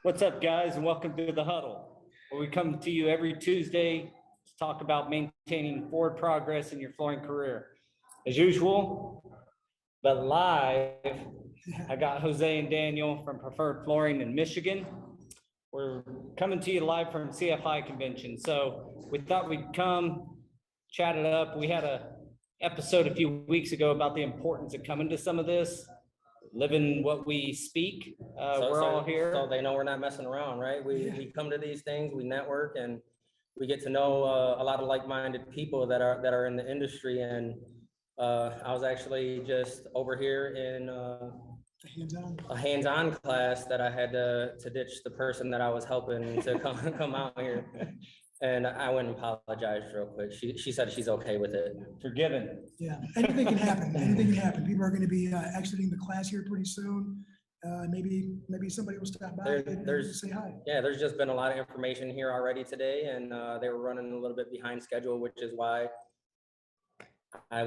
What's up, guys, and welcome to the Huddle, where we come to you every Tuesday to talk about maintaining forward progress in your flooring career. As usual, but live, I got Jose and Daniel from Preferred Flooring in Michigan. We're coming to you live from CFI Convention, so we thought we'd come chat it up. We had a episode a few weeks ago about the importance of coming to some of this, living what we speak. We're all here. So they know we're not messing around, right? We come to these things, we network, and we get to know a lot of like-minded people that are in the industry. And I was actually just over here in a hands-on class that I had to ditch the person that I was helping to come out here. And I went and apologized real quick. She said she's okay with it. Forgiven. Yeah, anything can happen. Anything can happen. People are going to be exiting the class here pretty soon. Maybe somebody will stop by and say hi. Yeah, there's just been a lot of information here already today, and they were running a little bit behind schedule, which is why I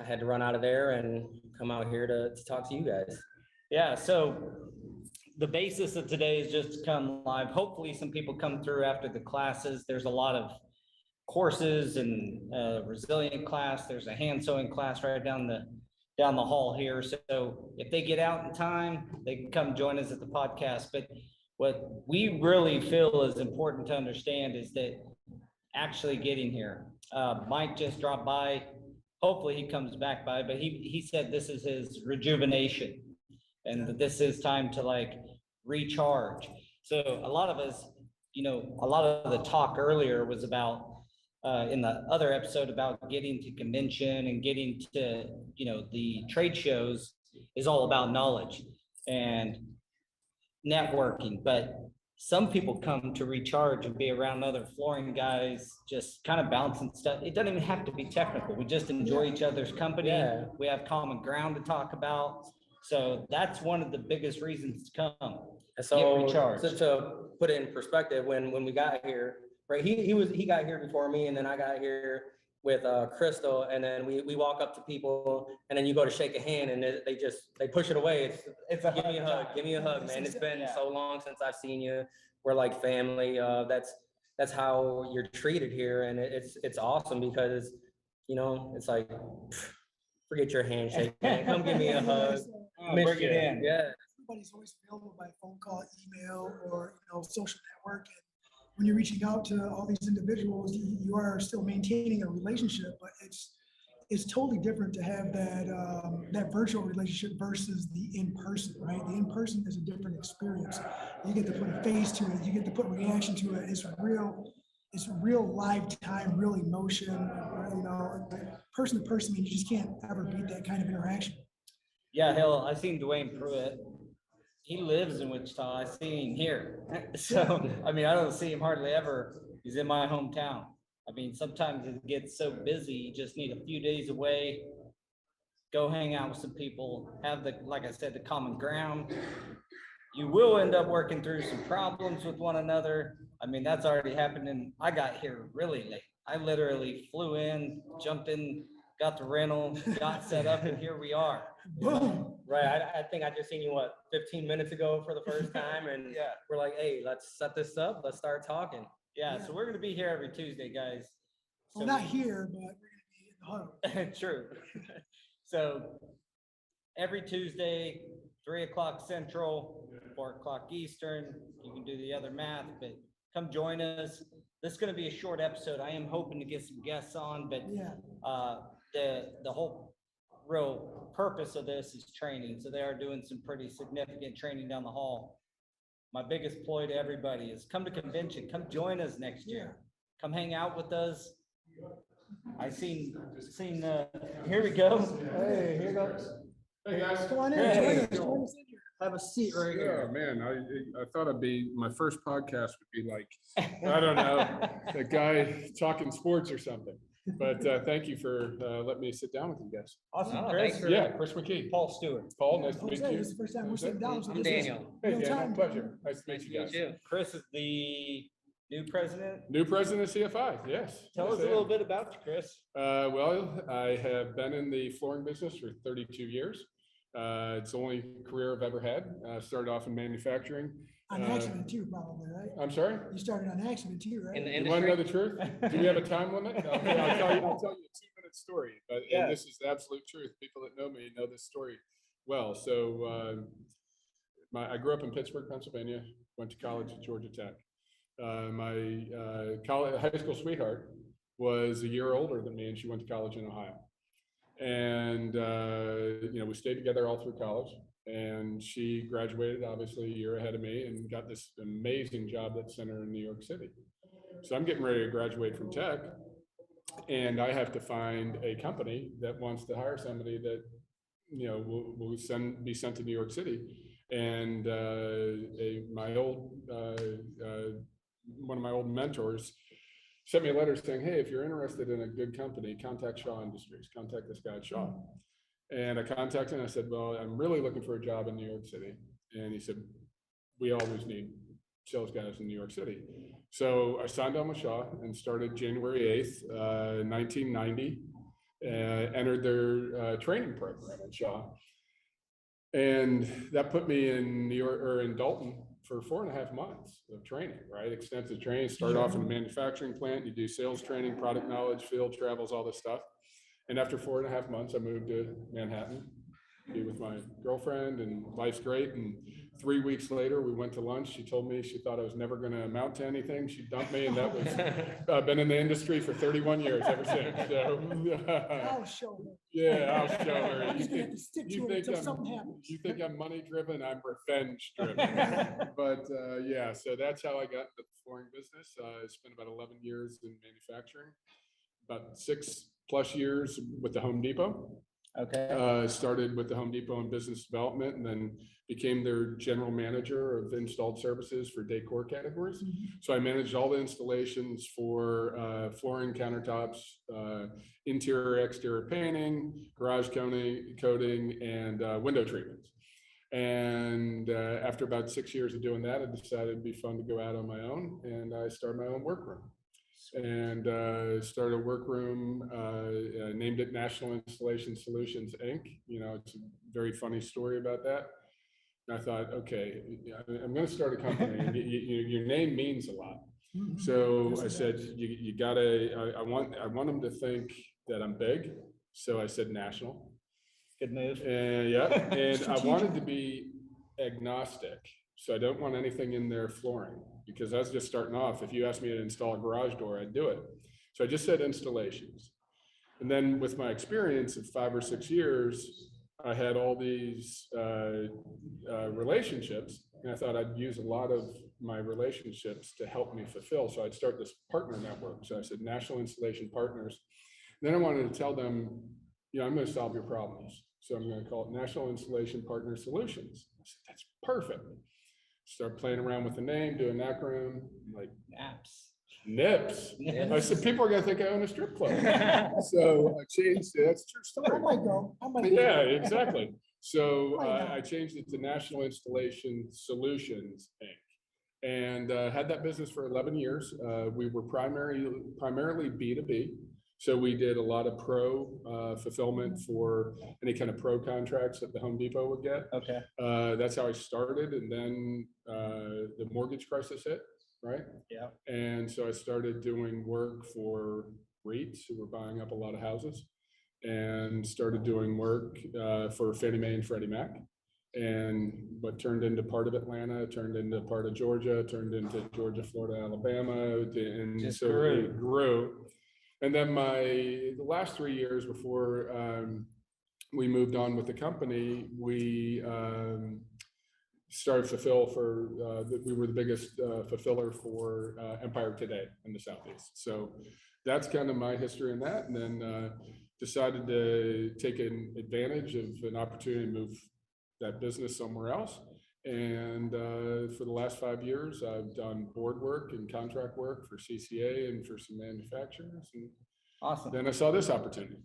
had to run out of there and come out here to talk to you guys. Yeah, so the basis of today is just to come live. Hopefully some people come through after the classes. There's a lot of courses and resilient class. There's a hand sewing class right down the hall here. So if they get out in time, they can come join us at the podcast. But what we really feel is important to understand is that actually getting here. Mike just dropped by. Hopefully he comes back by, but he said this is his rejuvenation and that this is time to like recharge. So a lot of us, a lot of the talk earlier was about in the other episode about getting to convention and getting to, the trade shows is all about knowledge and networking. But some people come to recharge and be around other flooring guys, just kind of bouncing stuff. It doesn't even have to be technical. We just enjoy each other's company. Yeah. We have common ground to talk about. So that's one of the biggest reasons to come. So to put it in perspective, when we got here, right? He got here before me, and then I got here with Crystal, and then we walk up to people, and then you go to shake a hand, and they push it away. It's a give me a hug, man. It's been so long since I've seen you. We're like family. That's how you're treated here, and it's awesome because it's like forget your handshake, man. Come give me a hug. Bring it in. Yeah. Everybody's always available by phone call, email, or social network. And when you're reaching out to all these individuals, you are still maintaining a relationship, but it's totally different to have that virtual relationship versus the in-person, right? The in-person is a different experience. You get to put a face to it. You get to put reaction to it. It's real live time, real emotion, person to person. You just can't ever beat that kind of interaction. Yeah, hell, I seen Dwayne Pruitt. He lives in Wichita. I seen him here. So, I don't see him hardly ever. He's in my hometown. Sometimes it gets so busy, you just need a few days away, go hang out with some people, have like I said, the common ground. You will end up working through some problems with one another. That's already happened, and I got here really late. I literally flew in, jumped in, got the rental, got set up, and here we are. Boom. Right. I think I just seen you 15 minutes ago for the first time, and yeah, we're like, hey, let's set this up. Let's start talking. Yeah. So we're gonna be here every Tuesday, guys. Well, not here, but we're gonna be in the huddle. True. So every Tuesday, 3:00 Central, 4:00 Eastern. You can do the other math, but come join us. This is going to be a short episode. I am hoping to get some guests on, but the whole real purpose of this is training. So they are doing some pretty significant training down the hall. My biggest ploy to everybody is come to convention. Come join us next year. Come hang out with us. I seen here we go. Hey, here goes. Hey guys. Come on in. Hey. Join us in here. Have a seat right here. Yeah, man, I thought my first podcast would be like, I don't know, a guy talking sports or something. But thank you for letting me sit down with you guys. Awesome. Chris. Yeah, Chris McKee. Paul Stewart. Paul, nice to meet Jose, you. this is the first time we're sitting down. So I'm this is Daniel. Hey, real Daniel, time. pleasure. Nice to meet you guys. Chris is the new president. New president of CFI, yes. Tell us a little bit about you, Chris. Well, I have been in the flooring business for 32 years. It's the only career I've ever had. Started off in manufacturing. On accident too, probably, right? I'm sorry? You started on accident too, right? In the You want to know the industry. truth? Do we have a time limit? Okay, I'll tell you a 2-minute story, but Yeah. and this is the absolute truth. People that know me know this story well. So I grew up in Pittsburgh, Pennsylvania, went to college at Georgia Tech. My high school sweetheart was a year older than me, and she went to college in Ohio. And we stayed together all through college. And she graduated obviously a year ahead of me and got this amazing job that sent her in New York City. So I'm getting ready to graduate from Tech, and I have to find a company that wants to hire somebody that will be sent to New York City. And one of my old mentors sent me a letter saying, hey, if you're interested in a good company, contact Shaw Industries, contact this guy at Shaw. And I contacted him. I said, well, I'm really looking for a job in New York City. And he said, we always need sales guys in New York City. So I signed on with Shaw and started January 8th, 1990, entered their training program at Shaw. And that put me in New York, or in Dalton, for 4.5 months of training, right? Extensive training. Start off in a manufacturing plant. You do sales training, product knowledge, field travels, all this stuff. And after 4.5 months, I moved to Manhattan, be with my girlfriend, and life's great. And 3 weeks later, we went to lunch. She told me she thought I was never going to amount to anything. She dumped me, and that was, I've been in the industry for 31 years ever since. So, I'll show her. yeah, I'll show her. I'm just gonna have to stick to it until something happens. You think I'm money driven? I'm revenge driven. But yeah, so that's how I got into the flooring business. I spent about 11 years in manufacturing, about 6+ years with the Home Depot. Okay. Started with the Home Depot in business development, and then became their general manager of installed services for decor categories. So I managed all the installations for flooring, countertops, interior, exterior painting, garage coating, and window treatments. And after about 6 years of doing that, I decided it'd be fun to go out on my own, and I started my own workroom. And started a workroom, named it National Installation Solutions, Inc. It's a very funny story about that. And I thought, okay, I'm going to start a company, and your name means a lot. So I said, you gotta, I want them to think that I'm big. So I said national. Good move. And yeah, and I wanted to be agnostic. So I don't want anything in their flooring, because I was just starting off. If you asked me to install a garage door, I'd do it. So I just said installations. And then with my experience of 5 or 6 years, I had all these relationships, and I thought I'd use a lot of my relationships to help me fulfill. So I'd start this partner network. So I said National Installation Partners. And then I wanted to tell them, I'm going to solve your problems. So I'm going to call it National Installation Partner Solutions. I said, that's perfect. Start playing around with the name, do an acronym, like NIPS. I said, people are going to think I own a strip club. So I changed it. That's a true story. I might go. Yeah, exactly. So I changed it to National Installation Solutions, Inc. And had that business for 11 years. We were primarily B2B. So we did a lot of pro fulfillment for any kind of pro contracts that the Home Depot would get. Okay. That's how I started. And then the mortgage crisis hit, right? Yeah. And so I started doing work for REITs who were buying up a lot of houses, and started doing work for Fannie Mae and Freddie Mac. And what turned into part of Atlanta, turned into part of Georgia, turned into Georgia, Florida, Alabama, and Just so it grew. And then the last 3 years before we moved on with the company, we started to fulfill for, we were the biggest fulfiller for Empire Today in the Southeast. So that's kind of my history in that. And then decided to take an advantage of an opportunity to move that business somewhere else. And for the last 5 years, I've done board work and contract work for CCA and for some manufacturers. And Awesome. then I saw this opportunity.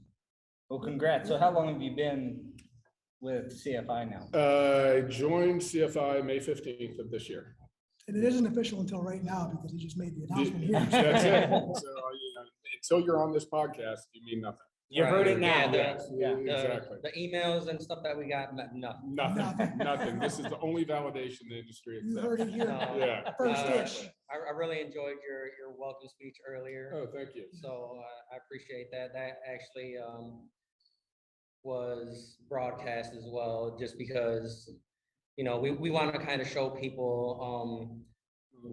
Well, congrats. So how long have you been with CFI now? I joined CFI May 15th of this year. And it isn't official until right now, because he just made the announcement here. That's it. So until you're on this podcast, you mean nothing. You heard it Right, now. yeah, Yeah. Exactly. The emails and stuff that we got, nothing. Nothing. This is the only validation the industry You accepts. heard it here. No. Yeah. First exactly. dish. I really enjoyed your welcome speech earlier. Oh, thank you. So I appreciate that. That actually was broadcast as well, just because, you know, we want to kind of show people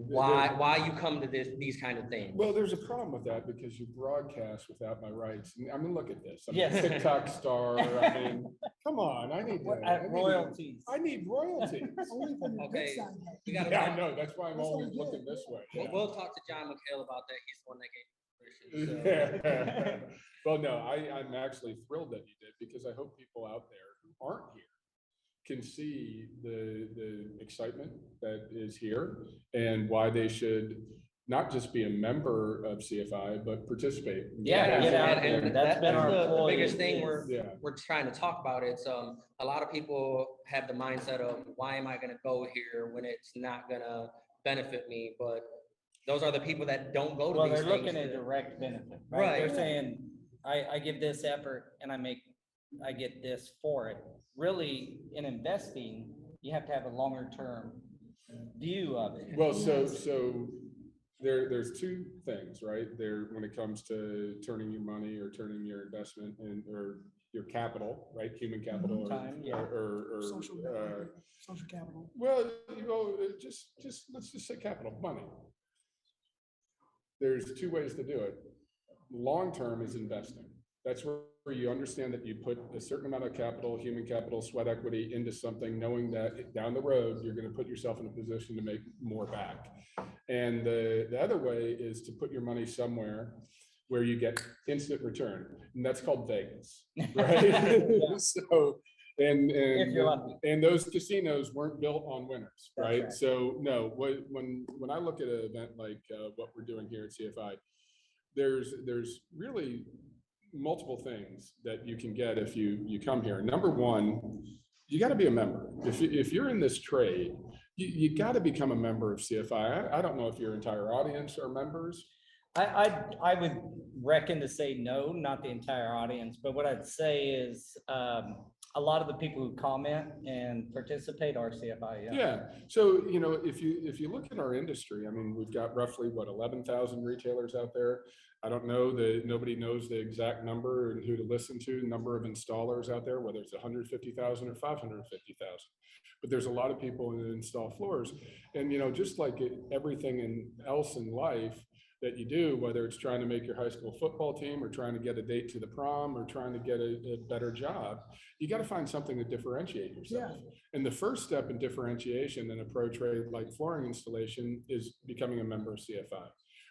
why you come to these kind of things. Well, there's a problem with that because you broadcast without my rights. I mean, look at this. I'm Yes. a TikTok star. I mean, come on. I need Royalties. I need royalties. Only from your Okay. good side. We gotta Yeah, I talk- know. That's why I'm That's what always we get. looking this way. We'll talk to John McHale about that. He's the one that gave me permission. Yeah. Well, no, I'm actually thrilled that you did because I hope people out there who aren't here can see the excitement that is here and why they should not just be a member of CFI, but participate. Yeah, get out there. And That's been our the ploy biggest thing is- we're trying to talk about. It's a lot of people have the mindset of why am I gonna go here when it's not gonna benefit me? But those are the people that don't go to Well, these they're things. looking at direct benefit, Right. right? They're saying, I give this effort and I get this for it. Really, in investing, you have to have a longer term view of it. Well, so there's two things, right? There, when it comes to turning your money or turning your investment or your capital, right? Human capital Time, yeah. or Social network, social capital. well, you go, just let's just say capital, money. There's two ways to do it. Long-term is investing. That's where you understand that you put a certain amount of capital, human capital, sweat equity into something, knowing that down the road, you're going to put yourself in a position to make more back. And the other way is to put your money somewhere where you get instant return. And that's called Vegas, right? Yeah. So, If you're lucky. and those casinos weren't built on winners, That's right? right. So no, when I look at an event like what we're doing here at CFI, there's really multiple things that you can get if you come here. Number one, you got to be a member. If you're in this trade, you got to become a member of CFI. I don't know if your entire audience are members. I would reckon to say no, not the entire audience, but what I'd say is a lot of the people who comment and participate are CFI. Yeah. So, you know, if you look at our industry, I mean, we've got roughly what, 11,000 retailers out there. I don't know that nobody knows the exact number and who to listen to, number of installers out there, whether it's 150,000 or 550,000. But there's a lot of people who install floors. And, you know, just like everything else in life that you do, whether it's trying to make your high school football team or trying to get a date to the prom or trying to get a better job, you got to find something to differentiate yourself. Yeah. And the first step in differentiation in a pro trade like flooring installation is becoming a member of CFI.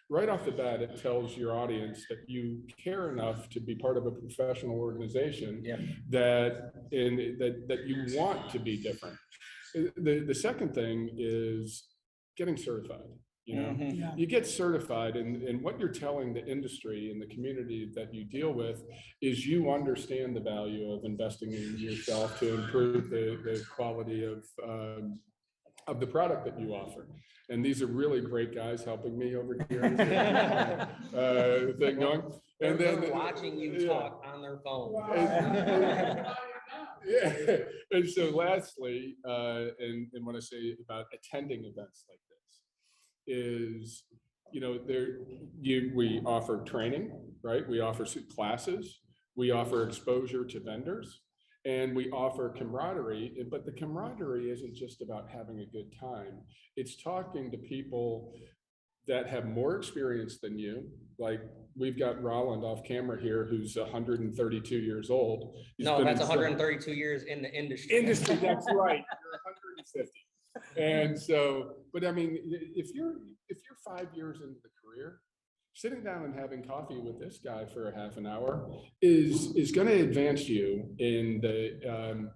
Right off the bat, it tells your audience that you care enough to be part of a professional organization Yeah. that you want to be different. The second thing is getting certified. You know, Mhm. Yeah. you get certified, and what you're telling the industry and the community that you deal with is you understand the value of investing in yourself to improve the quality of the product that you offer. And these are really great guys helping me over here. Thing going. And then They're watching you talk on their phone. Yeah. And so lastly, and what I say about attending events like this is, you know, we offer training, right? We offer classes, we offer exposure to vendors, and we offer camaraderie. But the camaraderie isn't just about having a good time. It's talking to people that have more experience than you. Like we've got Roland off camera here, who's 132 years old. He's No, been that's in 132 years in the industry. That's right. You're 150. And so, but I mean, if you're 5 years into the career, sitting down and having coffee with this guy for a half an hour is going to advance you in the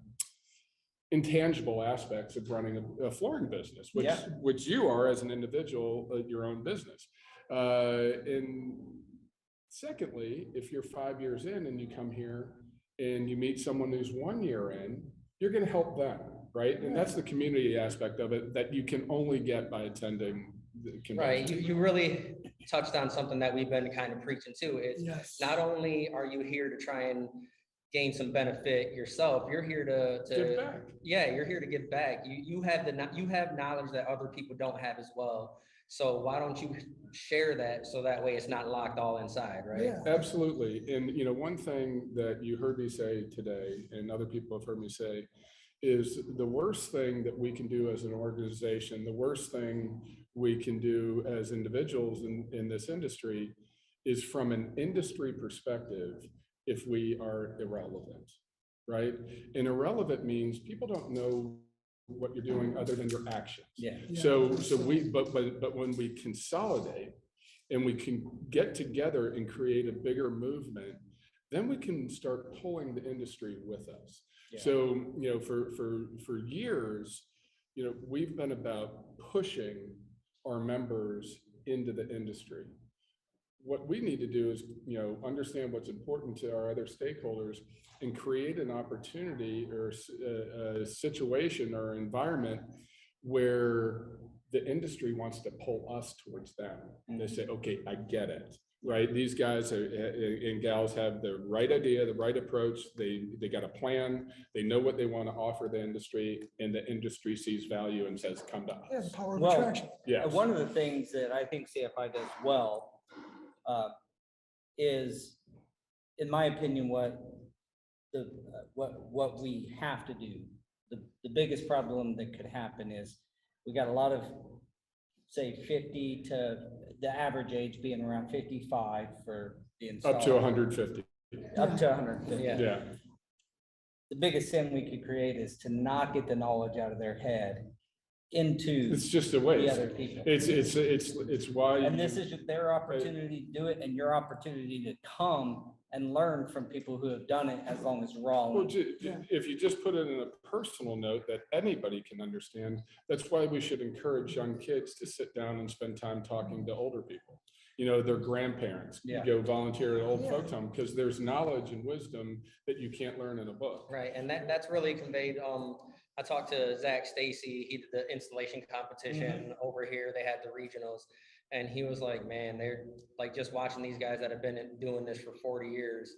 intangible aspects of running a flooring business, which you are as an individual, your own business. And secondly, if you're 5 years in and you come here and you meet someone who's 1 year in, you're going to help them, right? And that's the community aspect of it that you can only get by attending Right, convention. you really touched on something that we've been kind of preaching too, is Yes. not only are you here to try and gain some benefit yourself, you're here Give back. yeah, you're here to give back. You have you have knowledge that other people don't have as well. So why don't you share that so that way it's not locked all inside, right? Yeah. Absolutely. And, you know, one thing that you heard me say today, and other people have heard me say, is the worst thing that we can do as an organization, the worst thing we can do as individuals in this industry is from an industry perspective, if we are irrelevant, right? And irrelevant means people don't know what you're doing other than your actions. Yeah. So but when we consolidate and we can get together and create a bigger movement, then we can start pulling the industry with us. Yeah. So, you know, for years, you know, we've been about pushing our members into the industry. What we need to do is, you know, understand what's important to our other stakeholders and create an opportunity or a situation or environment where the industry wants to pull us towards them. And they say, okay, I get it, right? These guys and gals have the right idea, the right approach. They got a plan. They know what they want to offer the industry, and the industry sees value and says, come to Yeah, the us. power of Well, attraction. Yeah. One of the things that I think CFI does well is, in my opinion, what we have to do. The biggest problem that could happen is we got a lot of, say, 50 to the average age being around 55 for the install. Up to 150. Up to 150. Yeah. The biggest sin we could create is to not get the knowledge out of their head into It's just a the waste. other people. It's why. And this is their opportunity to do it, and your opportunity to come and learn from people who have done it as long as we're all. Well, if you just put it in a personal note that anybody can understand, that's why we should encourage young kids to sit down and spend time talking to older people. You know, their grandparents. Yeah. Go volunteer at old folks home, because there's knowledge and wisdom that you can't learn in a book. Right, and that's really conveyed. I talked to Zach Stacy. He did the installation competition over here. They had the regionals, and he was like, "Man, they're like just watching these guys that have been doing this for 40 years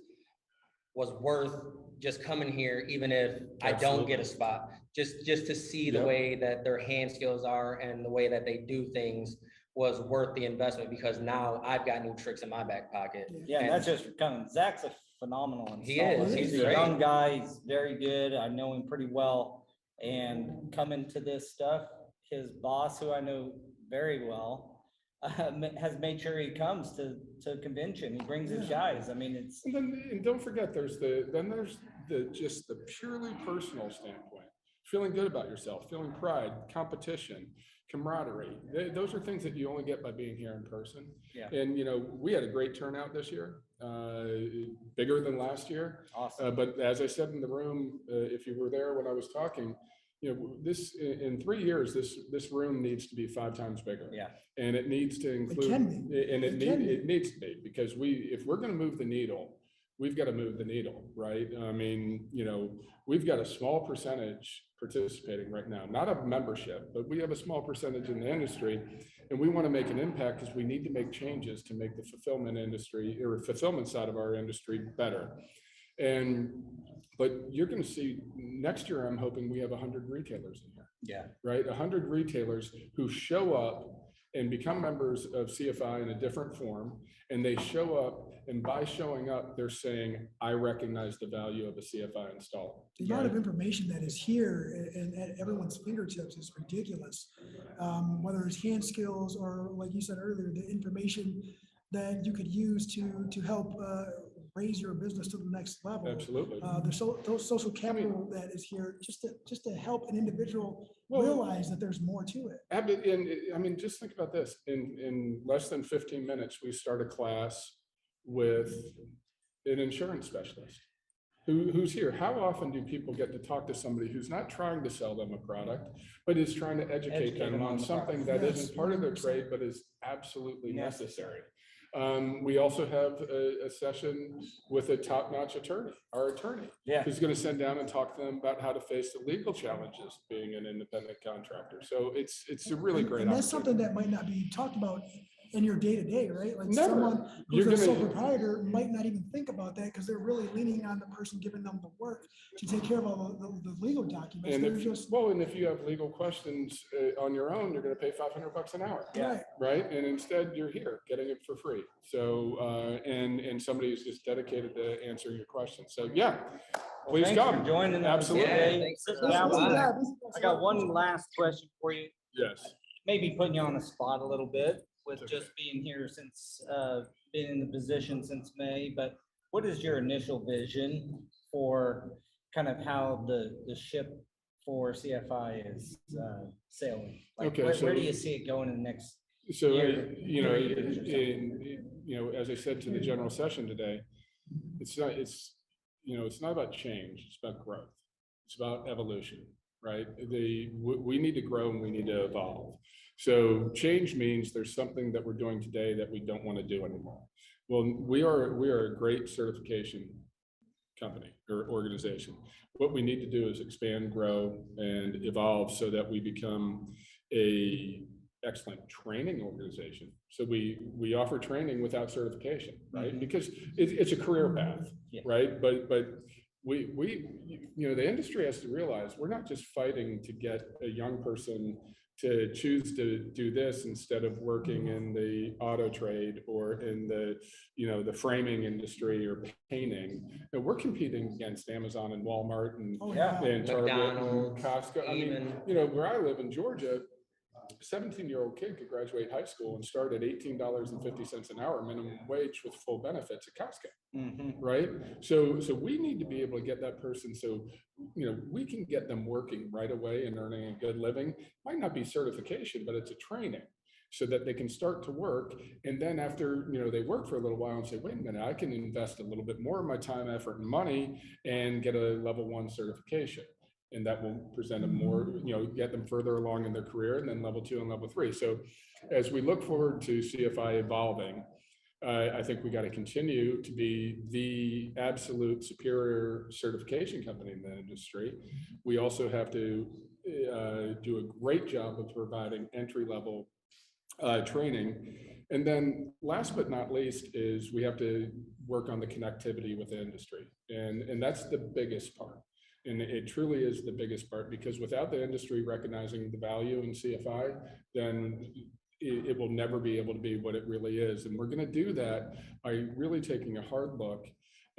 was worth just coming here, even if I don't get a spot, just to see the way that their hand skills are and the way that they do things." Was worth the investment, because now I've got new tricks in my back pocket. Yeah, and that's just for coming. Zach's a phenomenal installer. He is. He's a great. young guy. He's very good. I know him pretty well. And coming to this stuff, his boss, who I know very well, has made sure he comes to convention. He brings his guys. I mean, it's. And don't forget, there's just the purely personal standpoint, feeling good about yourself, feeling pride, competition, camaraderie. Those are things that you only get by being here in person. Yeah. And, you know, we had a great turnout this year, bigger than last year. Awesome. But as I said in the room, if you were there when I was talking, you know, this in 3 years, this room needs to be 5 times bigger. Yeah. And it needs to include, It can be. and It can be. it needs to be, because if we're going to move the needle, we've got to move the needle, right? I mean, you know, we've got a small percentage participating right now, not of membership, but we have a small percentage in the industry, and we want to make an impact because we need to make changes to make the fulfillment industry or fulfillment side of our industry better. But you're going to see next year, I'm hoping we have 100 retailers in here. Yeah. Right? 100 retailers who show up and become members of CFI in a different form. And they show up, and by showing up, they're saying, I recognize the value of a CFI install. The amount of information that is here and at everyone's fingertips is ridiculous. Whether it's hand skills or, like you said earlier, the information that you could use to help raise your business to the next level. Absolutely. Those social capital that is here just to help an individual realize that there's more to it. And I mean, just think about this. In less than 15 minutes, we start a class with an insurance specialist who's here. How often do people get to talk to somebody who's not trying to sell them a product, but is trying to educate them on something that isn't part of their trade, but is absolutely necessary? We also have a session with a top-notch attorney, our attorney, Yeah. who's going to sit down and talk to them about how to face the legal challenges of being an independent contractor. So it's a really great And that's something opportunity. that might not be talked about in your day-to-day, right? Like Never. someone who's You're a sole gonna- proprietor might not even think about that because they're really leaning on the person giving them the work to take care of all the legal documents. And They're if, just, well, and if you have legal questions on your own, you're going to pay $500 an hour. right. Right. And instead you're here getting it for free. So, and somebody who's just dedicated to answering your questions. So yeah, please Thanks for come. joining us Absolutely. today. thanks for Yeah, coming. I got one last question for you. Yes. Maybe putting you on the spot a little bit with It's just being here since, being in the position since May, but what is your initial vision for kind of how the ship for CFI is sailing? Like, Okay, where so- do you see it going in the next? So, year, you know, years or something. as I said to the general session today, it's not about change, it's about growth. It's about evolution, right? We need to grow and we need to evolve. So change means there's something that we're doing today that we don't want to do anymore. Well, we are a great certification company or organization. What we need to do is expand, grow, and evolve so that we become a excellent training organization. So we offer training without certification, right? Mhm. Because it's a career path, Yeah. right? But the industry has to realize we're not just fighting to get a young person to choose to do this instead of working in the auto trade or in the framing industry or painting. And we're competing against Amazon and Walmart and Oh, Yeah. yeah. and Target and McDonald's, Costco. I mean, even. where I live in Georgia, a 17-year-old kid could graduate high school and start at $18.50 an hour minimum wage with full benefits at Costco, Mhm. right? So we need to be able to get that person so, we can get them working right away and earning a good living. Might not be certification, but it's a training so that they can start to work. And then after, they work for a little while and say, wait a minute, I can invest a little bit more of my time, effort, and money and get a level 1 certification. And that will present them more, get them further along in their career, and then level 2 and level 3. So as we look forward to CFI evolving, I think we got to continue to be the absolute superior certification company in the industry. We also have to do a great job of providing entry-level training. And then last but not least is we have to work on the connectivity with the industry. And that's the biggest part. And it truly is the biggest part, because without the industry recognizing the value in CFI, then it will never be able to be what it really is. And we're going to do that by really taking a hard look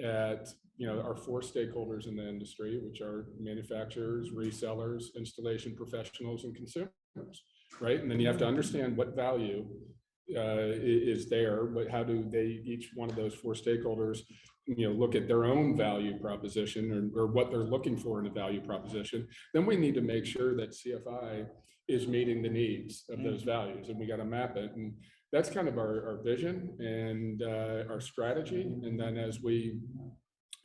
at our 4 stakeholders in the industry, which are manufacturers, resellers, installation professionals, and consumers, right? And then you have to understand what value is there, but how do each one of those 4 stakeholders look at their own value proposition or what they're looking for in a value proposition. Then we need to make sure that CFI is meeting the needs of those values, and we got to map it. And that's kind of our vision and our strategy. And then as we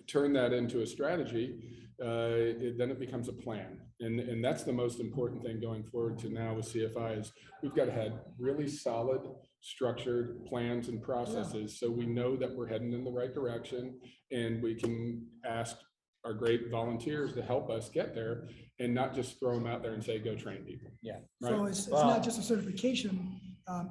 turn that into a strategy, then it becomes a plan. And that's the most important thing going forward to now with CFI is we've got to have really solid, structured plans and processes so we know that we're heading in the right direction, and we can ask our great volunteers to help us get there and not just throw them out there and say, go train people. Yeah. So Right. it's not just a certification,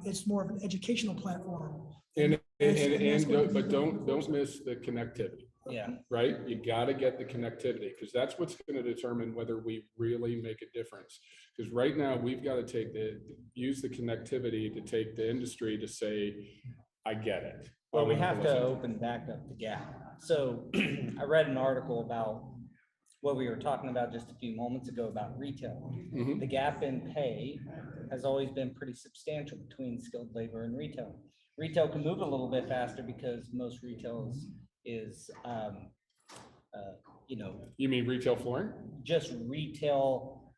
it's more of an educational platform. And that's what but we don't miss the connectivity. Yeah. Right? You got to get the connectivity, because that's what's going to determine whether we really make a difference. Because right now we've got to use the connectivity to take the industry to say, I get it. Well, we have to open back up the gap. So I read an article about what we were talking about just a few moments ago about retail. Mhm. The gap in pay has always been pretty substantial between skilled labor and retail. Retail can move a little bit faster because most retail is You mean retail flooring? just retail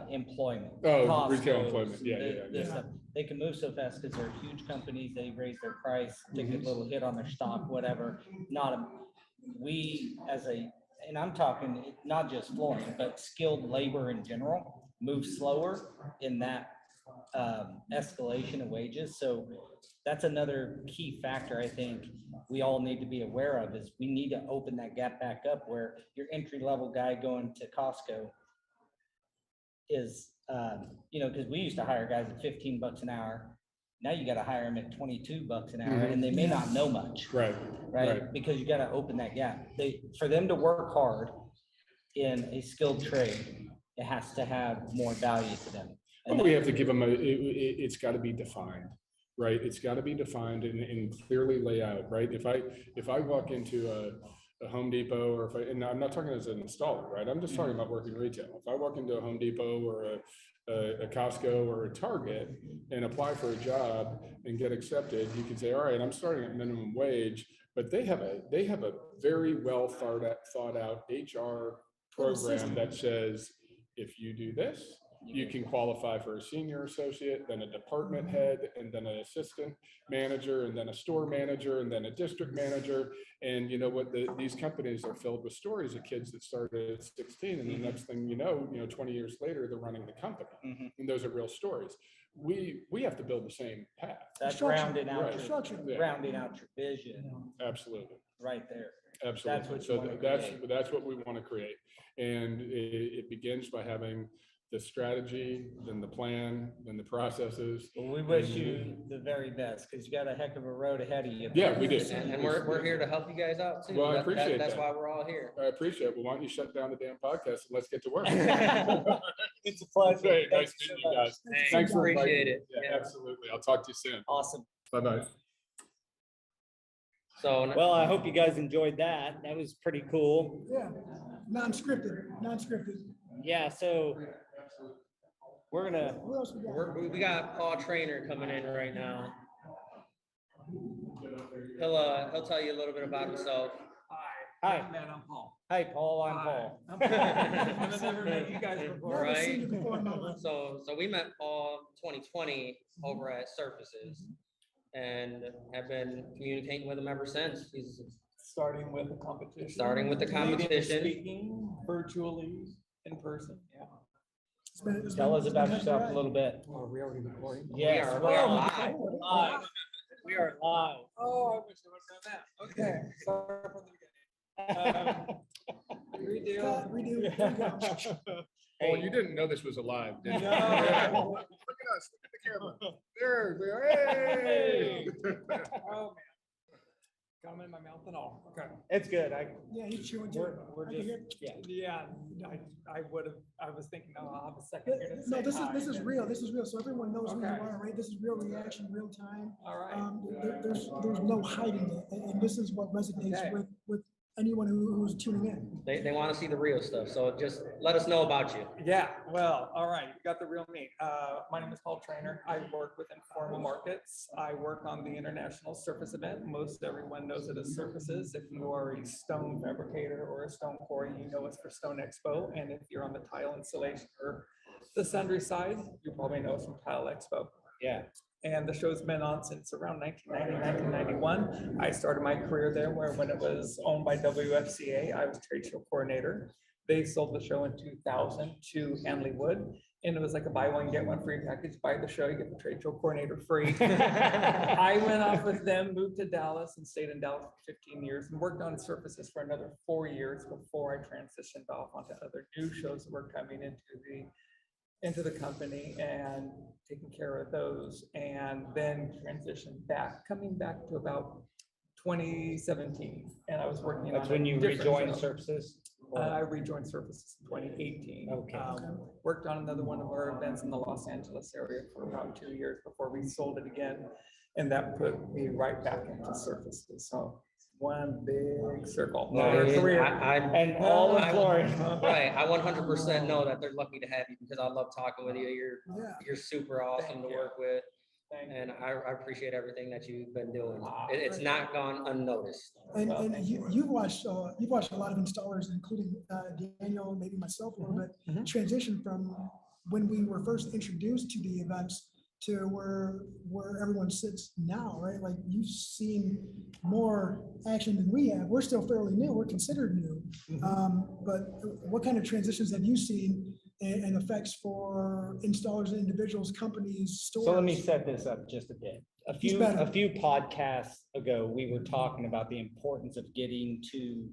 employment. Oh, retail Costco's, employment. Yeah, this yeah. stuff. They can move so fast because they're huge companies. They raise their price, take a little hit on their stock, whatever. And I'm talking not just flooring, but skilled labor in general, move slower in that escalation of wages. So that's another key factor I think we all need to be aware of, is we need to open that gap back up where your entry level guy going to Costco is, because we used to hire guys at $15 an hour. Now you got to hire them at $22 an hour, and they may not know much. Right. Right? Because you got to open that gap. For them to work hard in a skilled trade, it has to have more value to them. And we have to give them it's got to be defined, right? It's got to be defined and clearly lay out, right? If I walk into a Home Depot, or and I'm not talking as an installer, right? I'm just talking about working retail. If I walk into a Home Depot or a Costco or a Target and apply for a job and get accepted, you can say, all right, I'm starting at minimum wage, but they have a very well thought out HR program that says, if you do this, you can qualify for a senior associate, then a department head, and then an assistant manager, and then a store manager, and then a district manager. And you know what, these companies are filled with stories of kids that started at 16, and the next thing you know, 20 years later, they're running the company. And those are real stories. We have to build the same path. That's Structure. rounding out, Right. your, Structure. Yeah. rounding out your vision Absolutely. right there. Absolutely. what you So wanna that's what we want to create. And it begins by having the strategy, then the plan, then the processes. Well, we wish you the very best, because you got a heck of a road ahead of you. Yeah, we do. And we're here to help you guys out too. Well, I appreciate That's that. why we're all here. I appreciate it. Well, why don't you shut down the damn podcast and let's get to work. It's a pleasure. Hey, Thank nice you so meeting you much. guys. Thanks. Thanks for Appreciate inviting me. it. Yeah, Yeah. absolutely. I'll talk to you soon. Awesome. Bye-bye. So Well, I hope you guys enjoyed that. That was pretty cool. Yeah, non-scripted. Yeah, so we're gonna, What else we got? we got Paul Trainer coming in right now. He'll tell you a little bit about himself. hi, Man, I'm Paul. hi, Paul, I'm Hi. Paul. I'm Paul. I've never met you guys before. Never seen Right. you before in my life. So we met Paul 2020 over at Surfaces and have been communicating with him ever since. He's Starting with the competition. starting with the Meeting, competition. Speaking virtually, in person, yeah. Tell us about yourself a little bit. Are we already recording? Yes, are well, live. we're live. We are live. Oh, I wish I would have done that. Okay, sorry from the beginning. Cut, redo. There you go. Oh, you didn't know this was alive, did you? No. Look at us, look at the camera. There we are. Hey! Oh, man. Gum in my mouth and all, okay. It's good. Yeah, he's chewing too. We're I can hear- just, yeah. Yeah, I was thinking, oh, I'll have a second here to No, say this hi. is real. This is real. So everyone knows who you Okay. are, right? This is real reaction, real time. All right. There's no hiding it. And this is what resonates Okay. with anyone who's tuning in. They want to see the real stuff. So just let us know about you. Yeah, well, all right, you got the real me. My name is Paul Trainer. I work with Informal Markets. I work on the International Surface event. Most everyone knows it as Surfaces. If you are a stone fabricator or a stone quarry, you know it's for Stone Expo. And if you're on the tile installation or the sundry side, you probably know it's from Tile Expo. Yeah. And the show's been on since around 1990, 1991. I started my career there when it was owned by WFCA. I was trade show coordinator. They sold the show in 2000 to Hanley Wood. And it was like a buy one, get one free package. Buy the show, you get the trade show coordinator free. I went off with them, moved to Dallas and stayed in Dallas for 15 years and worked on Surfaces for another 4 years before I transitioned off onto other new shows that were coming into the company and taking care of those, and then transitioned back, coming back to about 2017. And I was working That's on when a you different rejoined show. Surfaces? I rejoined Surfaces in 2018. Okay. Worked on another one of our events in the Los Angeles area for about 2 years before we sold it again. And that put me right back into Surfaces. So one big circle. Nice. Career. And all of Florida. Right, I 100% know that they're lucky to have you because I love talking with you. Yeah. You're super awesome Thank to you. work with. Thank you. And I appreciate everything that you've been doing. It's not gone unnoticed. And, Well, and thank you've watched a lot of installers, including Daniel, maybe myself a little bit, Mhm. transition from when we were first introduced to the events to where everyone sits now, right? Like you've seen more action than we have. We're still fairly new. We're considered new. Mhm. But what kind of transitions have you seen and effects for installers and individuals, companies, stores. So let me set this up just a bit. A He's few better. podcasts ago, we were talking about the importance of getting to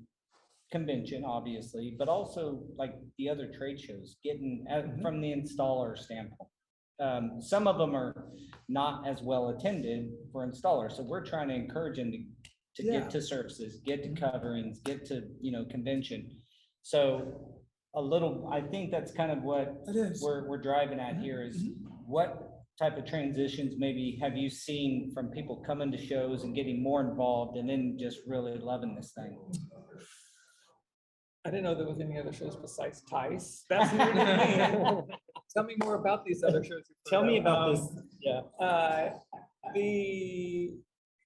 convention, obviously, but also like the other trade shows, getting from the installer standpoint. Some of them are not as well attended for installers, so we're trying to encourage them to Yeah. get to services, get to coverings, get to, convention. So a little, I think that's kind of what It is. we're driving at here is what type of transitions maybe have you seen from people coming to shows and getting more involved and then just really loving this thing? I didn't know there was any other shows besides TICE. That's new to me. Tell me more about these other shows. Tell me about this. Yeah. The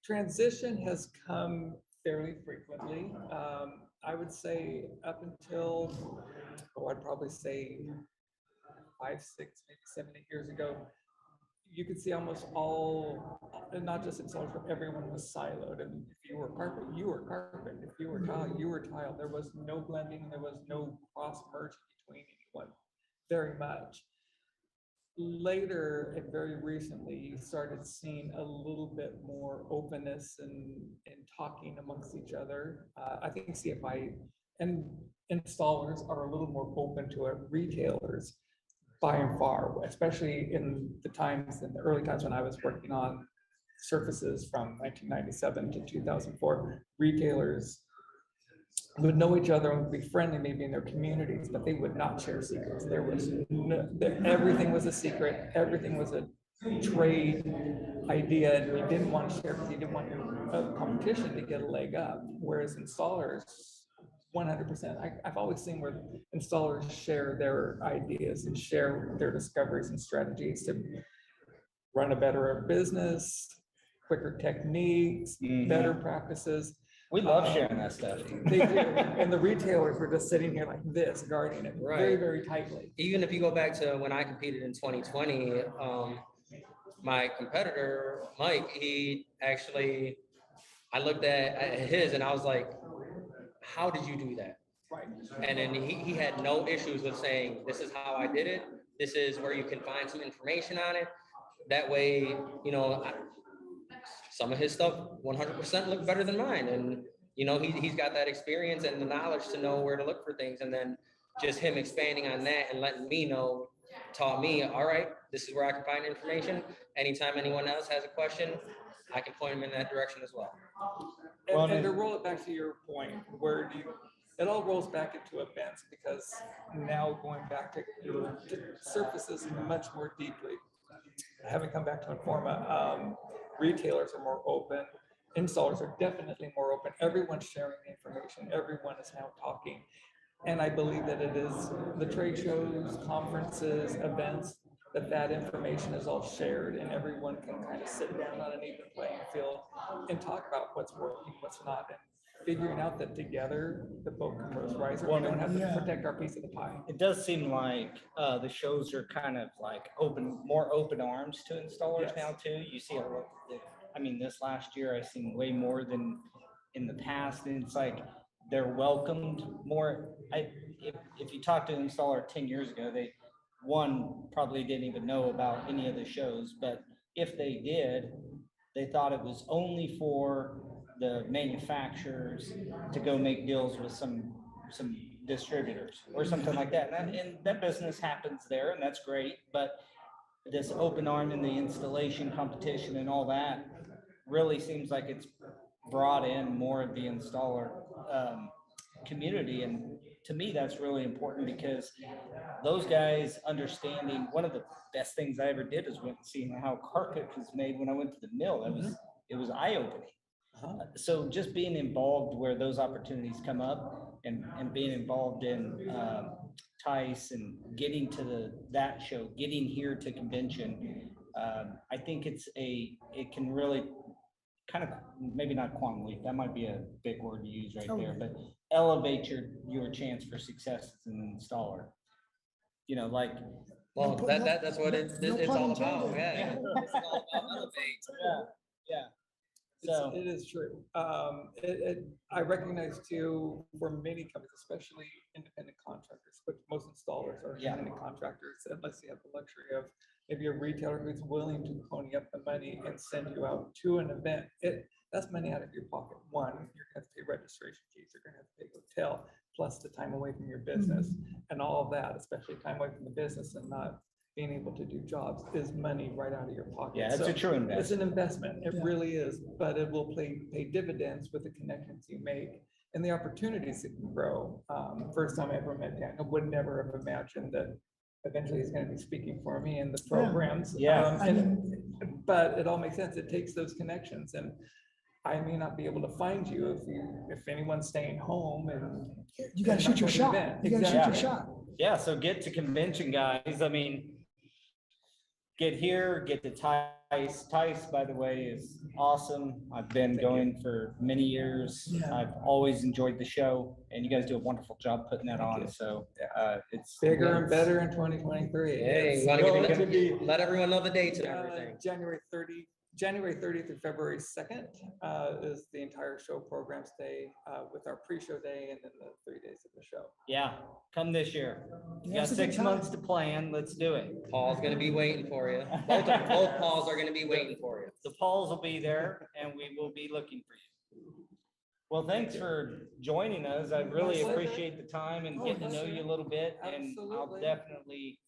transition has come fairly frequently. I would say up until, I'd probably say 5, 6, maybe 7, 8 years ago, you could see almost all, and not just installers, but everyone was siloed. And if you were carpet, you were carpet. If you were tile, you were tile. There was no blending. There was no cross merging between anyone, very much. Later and very recently, you started seeing a little bit more openness and talking amongst each other. I think CFI and installers are a little more open to it. Retailers, by and far, especially in the early times when I was working on surfaces from 1997 to 2004, retailers would know each other and would be friendly maybe in their communities, but they would not share secrets. Everything was a secret. Everything was a trade idea, and you didn't want to share because you didn't want your competition to get a leg up. Whereas installers, 100%. I've always seen where installers share their ideas and share their discoveries and strategies to run a better business, quicker techniques, better practices. We love sharing that stuff. They do. And the retailers were just sitting here like this, guarding it very, very tightly. Even if you go back to when I competed in 2020, my competitor, Mike, I looked at his and I was like, how did you do that? Right. And then he had no issues with saying, this is how I did it. This is where you can find some information on it. That way, some of his stuff 100% looked better than mine. And, he's got that experience and the knowledge to know where to look for things. And then just him expanding on that and letting me know, taught me, all right, this is where I can find information. Anytime anyone else has a question, I can point them in that direction as well. And to roll it back to your point, it all rolls back into events, because now going back to surfaces much more deeply, having come back to Informa, retailers are more open, installers are definitely more open. Everyone's sharing the information. Everyone is now talking. And I believe that it is the trade shows, conferences, events, that information is all shared and everyone can kind of sit down on an even playing field and talk about what's working, what's not, and figuring out that together the boat can rise, or we don't have to protect our piece of the pie. It does seem like the shows are kind of like more open arms to installers now too. You see this last year I seen way more than in the past, and it's like they're welcomed more. If you talk to an installer 10 years ago, they probably didn't even know about any of the shows, but if they did, they thought it was only for the manufacturers to go make deals with some distributors or something like that. And that business happens there, and that's great. But this open arm in the installation competition and all that really seems like it's brought in more of the installer community. And to me, that's really important, because those guys understanding, one of the best things I ever did is went and seeing how carpet was made when I went to the mill. It was eye-opening. So just being involved where those opportunities come up, and being involved in TICE and getting to that show, getting here to convention, I think it can really kind of, maybe not quantum leap, that might be a big word to use right there, but elevate your chance for success as an installer. Well, that's what it's all about. Yeah. It's all about elevate. Yeah. So, It is true. I recognize too, for many companies, especially independent contractors, but most installers are Yeah. independent contractors, unless you have the luxury of maybe a retailer who's willing to pony up the money and send you out to an event. That's money out of your pocket. One, you're gonna have to pay registration fees, you're gonna have to pay hotel, plus the time away from your business and all of that, especially time away from the business and not being able to do jobs is money right out of your pocket. yeah, it's So a true it's an investment. investment. It Yeah. really is, but it will pay dividends with the connections you make and the opportunities that you grow. First time I ever met Daniel, would never have imagined that eventually he's gonna be speaking for me in the programs. Yeah. I mean, But it all makes sense. It takes those connections, and I may not be able to find you if anyone's staying home and. you gotta shoot your shot. You gotta shoot your Exactly. shot. Yeah, so get to convention, guys. I mean, get here, get to Tice. Tice, by the way, is awesome. I've been going for many years. Yeah. I've always enjoyed the show, and you guys do a wonderful job putting that Thank on. you. So it's Bigger and better in 2023. Hey, It's you wanna going give to be, let everyone know the dates and uh, everything. January 30th through February 2nd is the entire show program stay with our pre-show day and then the 3 days of the show. yeah, come this year. You Yeah, got it's a good 6 time. months to plan. Let's do it. Paul's gonna be waiting for you. Both Pauls are gonna be waiting for you. The Pauls will be there, and we will be looking for you. Well, thanks for joining us. I really pleasure. appreciate the time and getting to know you a little bit, and I'll Absolutely. definitely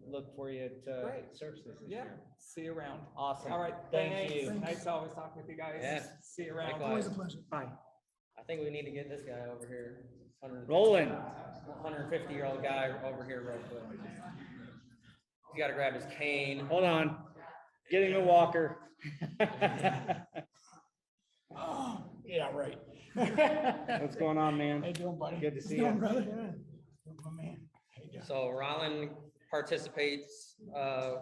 look for you at Great. services this Yeah, year. see you around. Awesome. All right, Thank thanks. you. Nice to always talk with you guys. Yeah. See you around. Likewise. Always a pleasure. Bye. I think we need to get this guy over here. 150-year-old guy over here real quick. He's gotta grab his cane. Hold on, getting a walker. Yeah, right. What's going on, How you man? doing, buddy? Good to see Doing, you. brother? My man. How you doing? So Rollin participates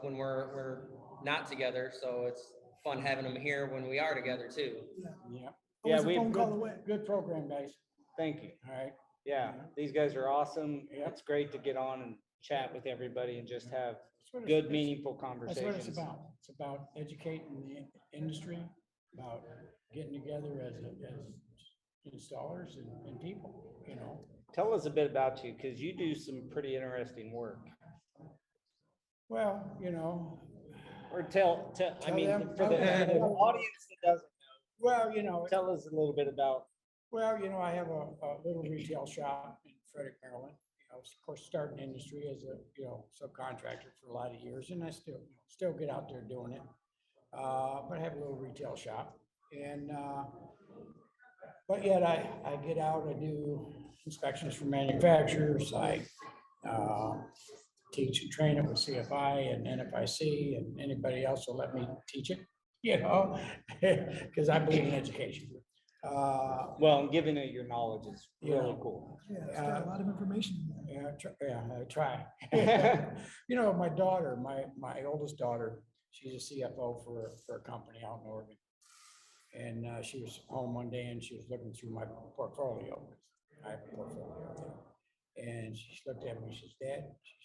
when we're not together, so it's fun having him here when we are together too. Yeah, Yeah, Always a we, phone call away. good program, guys. thank you. All right. Yeah, these guys are awesome. Yep. It's great to get on and chat with everybody and just have That's what it's- good, it's- meaningful That's what it's conversations. about. It's about educating the industry, about getting together as installers and people, you know. Tell us a bit about you, because you do some pretty interesting work. Well, you know, Or I Tell mean, them- for the audience that doesn't well, you know, know, tell us a little bit about. well, you know, I have a little retail shop in Frederick, Maryland. You know, of course, starting industry as a, you know, subcontractor for a lot of years, and I still get out there doing it. But I have a little retail shop, and but yet I get out, I do inspections for manufacturers, I teach and train it with CFI and NFIC, and anybody else will let me teach it, you know, because I believe in education. Well, and giving it your knowledge is really Yeah. cool. Yeah, it's got a lot of information in there. I try. You know, my daughter, my oldest daughter, she's a CFO for a company out in Oregon. And she was home one day and she was looking through my portfolio. I have a portfolio there. And she looked at me, she says, Dad,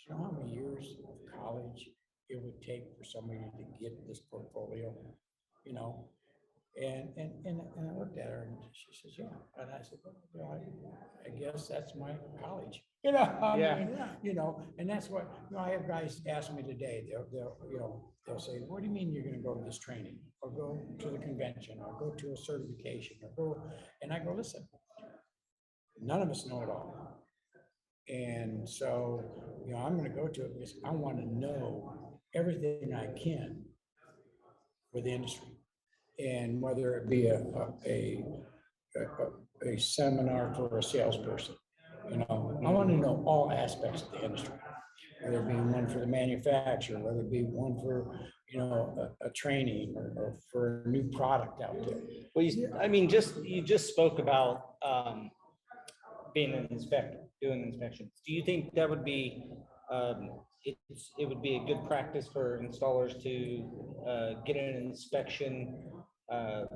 you know how many years of college it would take for somebody to get this portfolio, you know? And I looked at her and she says, yeah. And I said, well, you know, I guess that's my college, you know? I Yeah. mean, you know, and that's what, you know, I have guys ask me today, they'll say, what do you mean you're gonna go to this training? Or go to the convention, or go to a certification, or go, and I go, listen, none of us know it all. And so, you know, I'm gonna go to it because I wanna know everything I can for the industry. And whether it be a seminar for a salesperson, you know, I want to know all aspects of the industry. Whether it be one for the manufacturer, whether it be one for, you know, a training or for a new product out there. Well, I mean, you just spoke about being an inspector, doing inspections. Do you think that would be, it would be a good practice for installers to get an inspection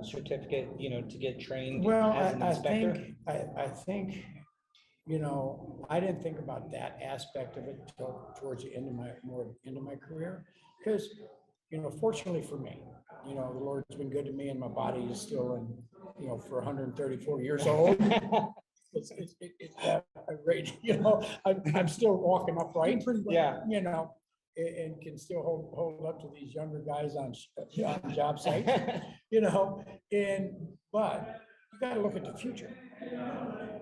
certificate, you know, to get trained Well, as an inspector? I think, you know, I didn't think about that aspect of it until towards the end of my career. Because fortunately for me, the Lord's been good to me and my body is still for 134 years old. Great, I'm still walking upright. Yeah. And can still hold up to these younger guys on job sites, but you gotta look at the future.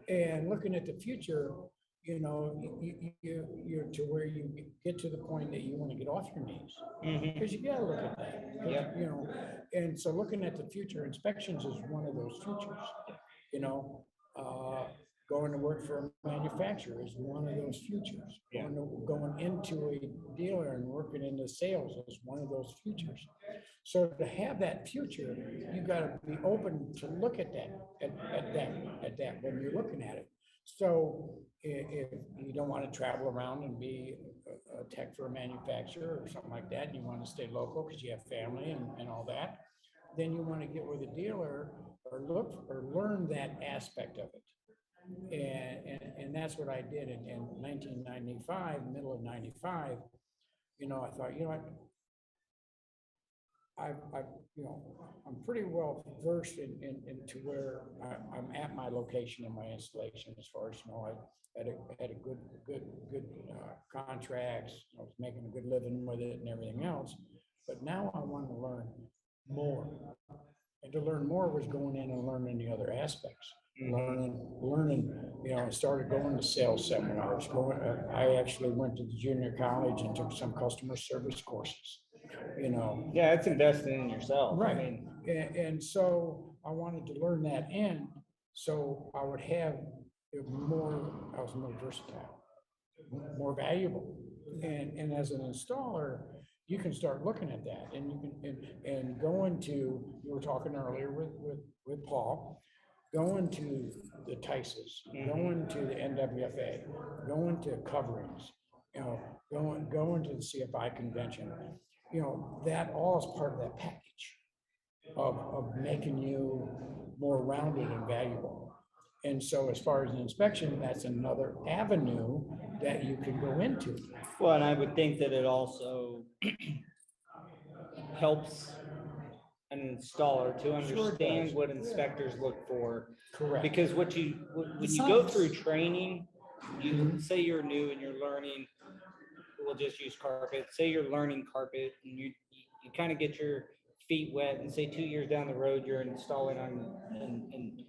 And looking at the future, you're to where you get to the point that you want to get off your knees. Because you gotta look at that. Yep. And so looking at the future, inspections is one of those futures. Going to work for a manufacturer is one of those futures. Yeah. Going into a dealer and working into sales is one of those futures. So to have that future, you gotta be open to look at that, at that when you're looking at it. So if you don't want to travel around and be a tech for a manufacturer or something like that, and you want to stay local because you have family and all that, then you want to get with a dealer or learn that aspect of it. And that's what I did in 1995, middle of 95. I thought, I'm pretty well versed into where I'm at my location in my installation as far as, I had a good contracts, I was making a good living with it and everything else. But now I want to learn more. And to learn more was going in and learning the other aspects. Learning, I started going to sales seminars. I actually went to the junior college and took some customer service courses. Yeah, it's investing in yourself. Right. I mean, And so I wanted to learn that end, so I would have I was more versatile, more valuable. And as an installer, you can start looking at that, and you can, and going to, you were talking earlier with Paul, going to the TISES, going to the NWFA, going to coverings, going to the CFI Convention, that all is part of that package of making you more rounded and valuable. And so as far as an inspection, that's another avenue that you can go into. well, and I would think that it also helps an installer to understand does. what inspectors look for. Correct. Because when you go through training, you say you're new and you're learning, we'll just use carpet. Say you're learning carpet and you kind of get your feet wet, and say 2 years down the road you're installing on, and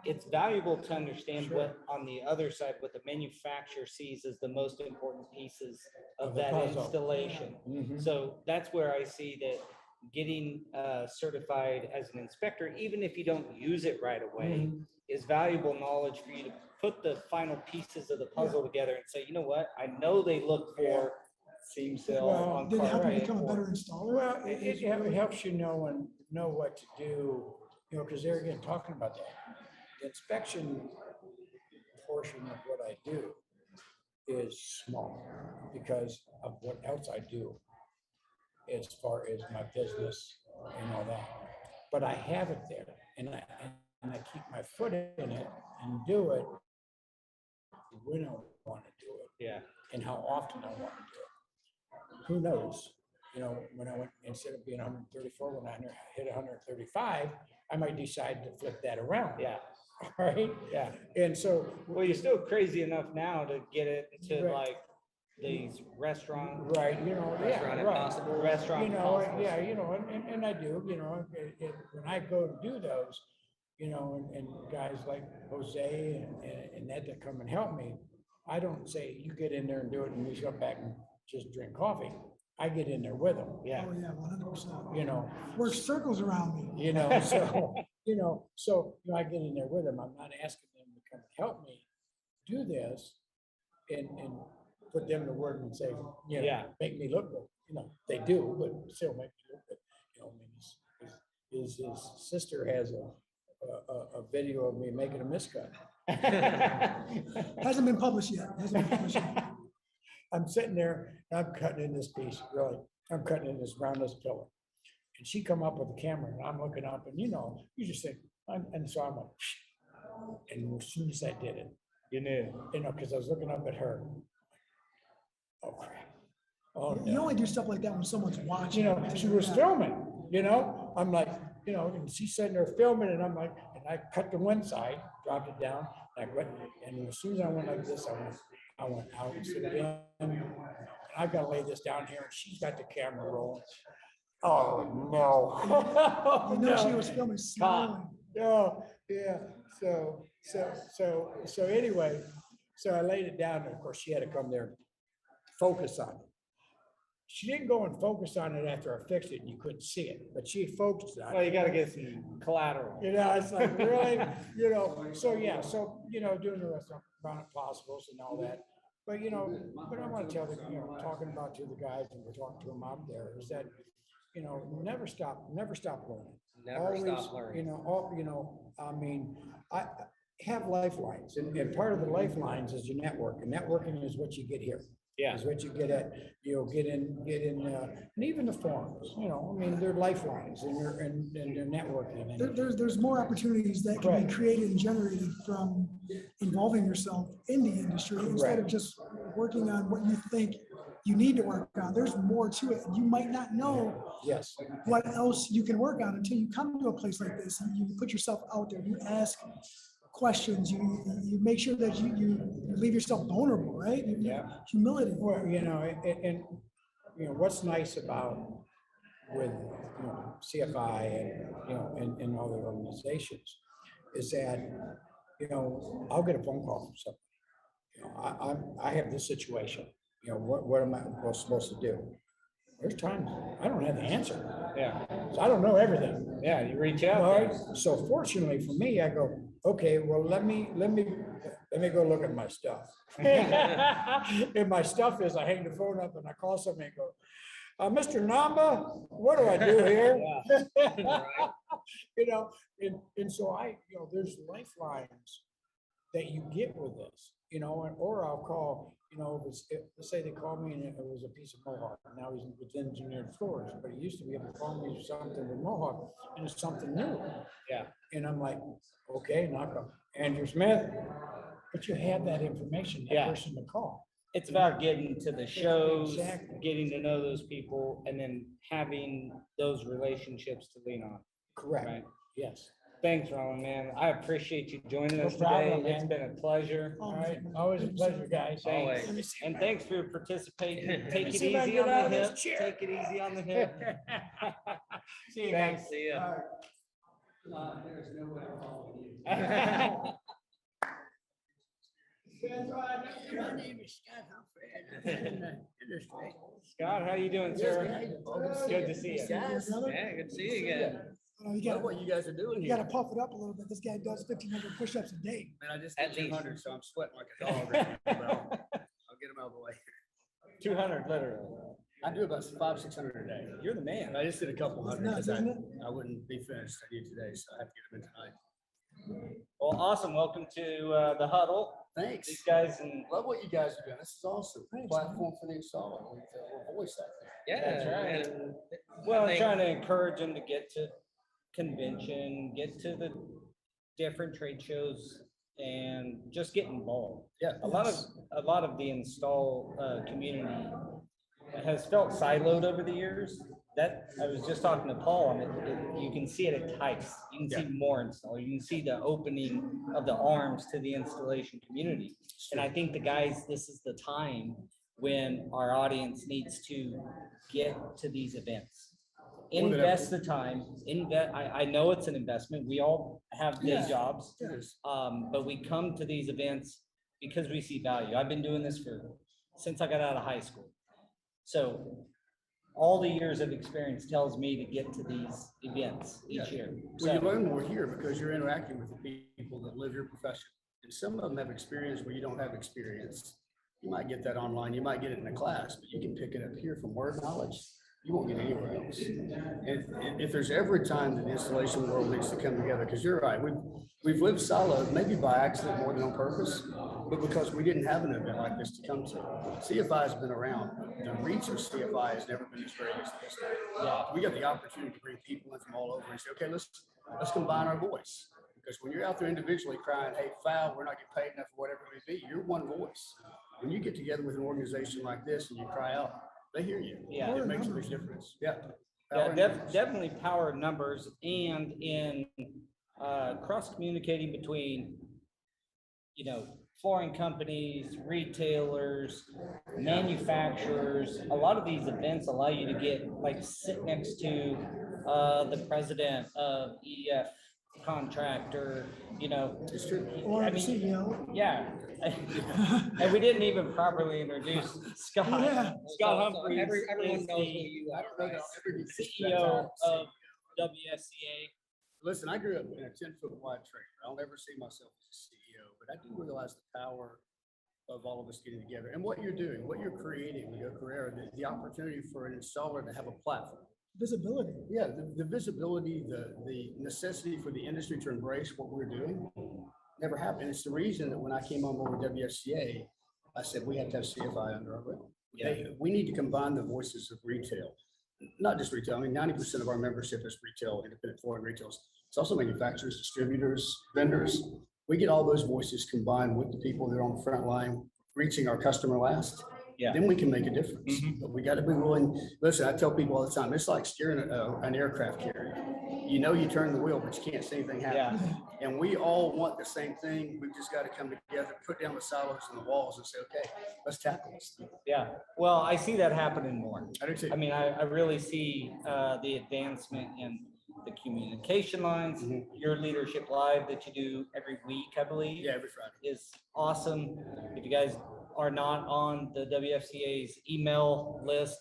it's valuable to understand what on the other side, what the manufacturer sees as the most important pieces of that installation. So that's where I see that getting certified as an inspector, even if you don't use it right away, is valuable knowledge for you to put the final pieces of the puzzle together and say, you know what, I know they look for seam seal on Did it help you carpet. become a better installer? Well, it helps you know what to do, because they're again talking about that. The inspection portion of what I do is small because of what else I do as far as my business and all that. But I have it there, and I keep my foot in it and do it when I want to do it. Yeah. And how often I want to do it. Who knows? When I went, instead of being 134, when I hit 135, I might decide to flip that around. Yeah. All right. Yeah. And so, Well, you're still crazy enough now to get it to Right. like these restaurant. right, Restaurant Impossible. Restaurant. Impossibles. yeah, and I do, when I go to do those, and guys like Jose and Ed that come and help me, I don't say, you get in there and do it and we come back and just drink coffee. I get in there with them, Yeah. Oh, yeah, 100%. Work circles around me. So I get in there with them. I'm not asking them to come help me do this and put them to work and say, make me look good. They do, but still make me look good. His sister has a video of me making a miscut. Hasn't been published yet. I'm sitting there, and I'm cutting in this piece, really. I'm cutting in this round as a pillar. And she come up with the camera, and I'm looking up, and you just think, and so I'm like, and as soon as I did it, You knew. because I was looking up at her. Oh, crap. Oh, You no. only do stuff like that when someone's watching. She was filming, I'm like, and she's sitting there filming and I'm like, and I cut to one side, dropped it down, and I went, and as soon as I went like this, I went out and sit down. And I've got to lay this down here and she's got the camera rolling. Oh, no. You know, she was filming smiling. No, yeah, so anyway, so I laid it down and of course she had to come there, and focus on it. She didn't go and focus on it after I fixed it and you couldn't see it, but she focused on it. Well, you gotta get some collateral. It's like, really, so yeah, doing the restaurant possibles and all that. But, but I want to tell the, talking about to the guys and we're talking to them out there is that, never stop learning. Never stop Always, learning. I mean, I have lifelines and part of the lifelines is your network and networking is what you get here. Yeah. Is what you get at, get in, and even the forums, I mean, they're lifelines and they're networking. And There's more opportunities that can be created and generated from involving yourself in the industry instead of just working on what you think you need to work on. There's more to it. You might not know Yes. what else you can work on until you come to a place like this. You put yourself out there, you ask questions, you make sure that you leave yourself vulnerable, right? Humility. Well, and what's nice about with CFI and other organizations is that I'll get a phone call from somebody. I have this situation. What am I supposed to do? There's times I don't have the answer. Yeah. So I don't know everything. Yeah, you reach out. All right. So fortunately for me, I go, okay, well, let me go look at my stuff. And my stuff is I hang the phone up and I call somebody and go, Mr. Namba, what do I do here? And so there's lifelines that you get with this, or I'll call, let's say they called me and it was a piece of Mohawk. Now he's with engineered floors, but he used to be able to call me something with Mohawk and it's something new. Yeah. And I'm like, okay, and I'll go, Andrew Smith, but you have that information, that person to call. It's about getting to the shows, Exactly. getting to know those people, and then having those relationships to lean on. Correct. Right. Yes. Thanks, Ron, man. I appreciate you joining No us today. problem, It's man. been a pleasure. All right. Always a pleasure, guys. Thanks. Let me see. And thanks for participating. Take it see if I can easy get on out the of this hip. chair. Take it easy on the hip. See you Thanks. guys. See ya. My name is Scott Humphrey. I'm in the industry. Scott, how you doing, sir? Good to see you. Yeah, good to see you again. You gotta, What you guys are doing you here? gotta puff it up a little bit. This guy does 1,500 push-ups a day. Man, I just At did least. 200, so I'm sweating like a dog right now, bro. I'll get them out of the way. 200, literally. I do about 500-600 a day. You're the man. I just did a couple It's hundred nuts, because isn't it? I wouldn't be finished. I need today, so I have to get them in tonight. Well, awesome. Welcome to the huddle. Thanks. These guys and Love what you guys are doing. This is awesome. Thanks, Platform for the installer with a voice out there. That's right. Well, I'm trying to encourage them to get to convention, get to the different trade shows and just get involved. Yeah. A lot of the install community has felt siloed over the years. That I was just talking to Paul on it. You can see it at TICE. You can see more install. You can see the opening of the arms to the installation community. And I think the guys, this is the time when our audience needs to get to these events. More than Invest the time, I know it's an investment. We all have day Yeah. jobs. Yes. But we come to these events because we see value. I've been doing this since I got out of high school. So all the years of experience tells me to get to these events each year. Well, you So, learn more here because you're interacting with the people that live your profession. And some of them have experience where you don't have experience. You might get that online, you might get it in a class, but you can pick it up here from word knowledge. You won't get anywhere else. And if there's ever a time that the installation world needs to come together, because you're right, we've lived siloed, maybe by accident more than on purpose, but because we didn't have an event like this to come to. CFI has been around, but the reach of CFI has never been as great as this. We got the opportunity to bring people in from all over and say, okay, let's combine our voice. Because when you're out there individually crying, hey, foul, we're not getting paid enough for whatever it may be, you're one voice. When you get together with an organization like this and you cry out, They hear you. Yeah. It makes a big difference. Yeah. Yeah, Power numbers. definitely power of numbers and in cross communicating between, flooring companies, retailers, manufacturers. A lot of these events allow you to sit next to the president of EF contractor, It's true. Or I the mean, CEO. yeah. And we didn't even properly introduce Scott. Yeah. Scott Humphreys Everyone is knows the who you I are, don't know right? that every CEO of WSCA. Listen, I grew up in a 10-foot wide trailer. I'll never see myself as a CEO, but I do realize the power of all of us getting together and what you're doing, what you're creating with your career, the opportunity for an installer to have a platform. Visibility. Yeah, the visibility, the necessity for the industry to embrace what we're doing never happened. It's the reason that when I came on board with WSCA, I said we have to have CFI under our realm. We need to combine the voices of retail, not just retail. I mean, 90% of our membership is retail, independent flooring retailers. It's also manufacturers, distributors, vendors. We get all those voices combined with the people that are on the front line, reaching our customer last. Yeah. Then we can make a difference. But we got to be willing. Listen, I tell people all the time, it's like steering an aircraft carrier. You turn the wheel, but you can't see anything happen. Yeah. And we all want the same thing. We've just got to come together, put down the silos and the walls and say, okay, let's tackle this. Yeah. Well, I see that happening more. I do too. I mean, I really see the advancement in the communication lines. Your leadership live that you do every week, I believe. Yeah, every Friday. Is awesome. If you guys are not on the WFCA's email list,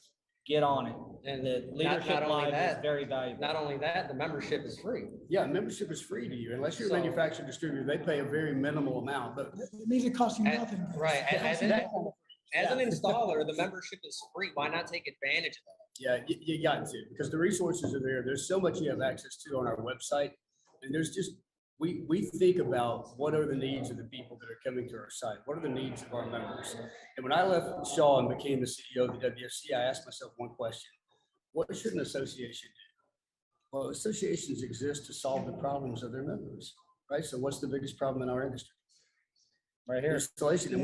get on it. And The not leadership only live is that, very valuable. not only that, the membership is free. Yeah, membership is free to you. Unless you're a So- manufacturer distributor, they pay a very minimal amount, but It means it costs you And- nothing. right, It and- costs and you that- nothing. As an installer, the membership is free. Why not take advantage of that? yeah, you got to, because the resources are there. There's so much you have access to on our website. And there's just, we think about what are the needs of the people that are coming to our site? What are the needs of our members? And when I left Shaw and became the CEO of the WFC, I asked myself one question. What should an association do? Well, associations exist to solve the problems of their members, right? So what's the biggest problem in our industry? Right here. Installation. And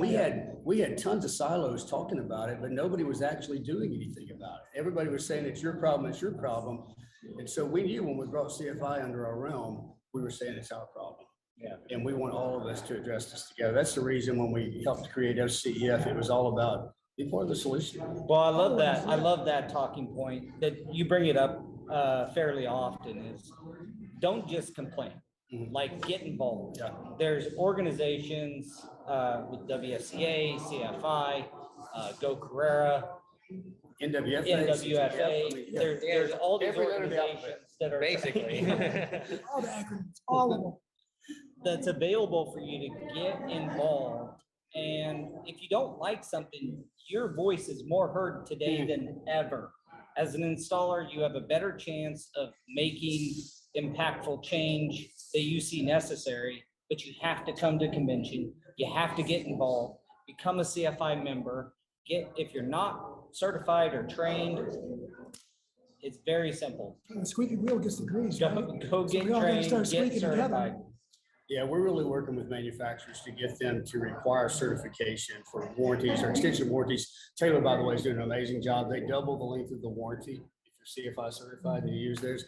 we had tons of silos talking about it, but nobody was actually doing anything about it. Everybody was saying it's your problem, it's your problem. And so we knew when we brought CFI under our realm, we were saying it's our problem. Yeah. And we want all of us to address this together. That's the reason when we helped create FCEF, it was all about be part of the solution. Well, I love that. I love that talking point that you bring it up fairly often is don't just complain, like get involved. Yeah. There's organizations with WSCA, CFI, Go Carrera, NWFA. NWFA. There's all these Every letter of the alphabet. organizations that are Basically. All the acronyms, all of them. that's available for you to get involved. And if you don't like something, your voice is more heard today than ever. As an installer, you have a better chance of making impactful change that you see necessary, but you have to come to convention. You have to get involved, become a CFI member. If you're not certified or trained, it's very simple. The squeaky wheel gets the grease, right? Go So get we all gotta trained, start get squeaking together. certified. Yeah, we're really working with manufacturers to get them to require certification for warranties or extension warranties. Taylor, by the way, is doing an amazing job. They double the length of the warranty. If you're CFI certified and you use theirs.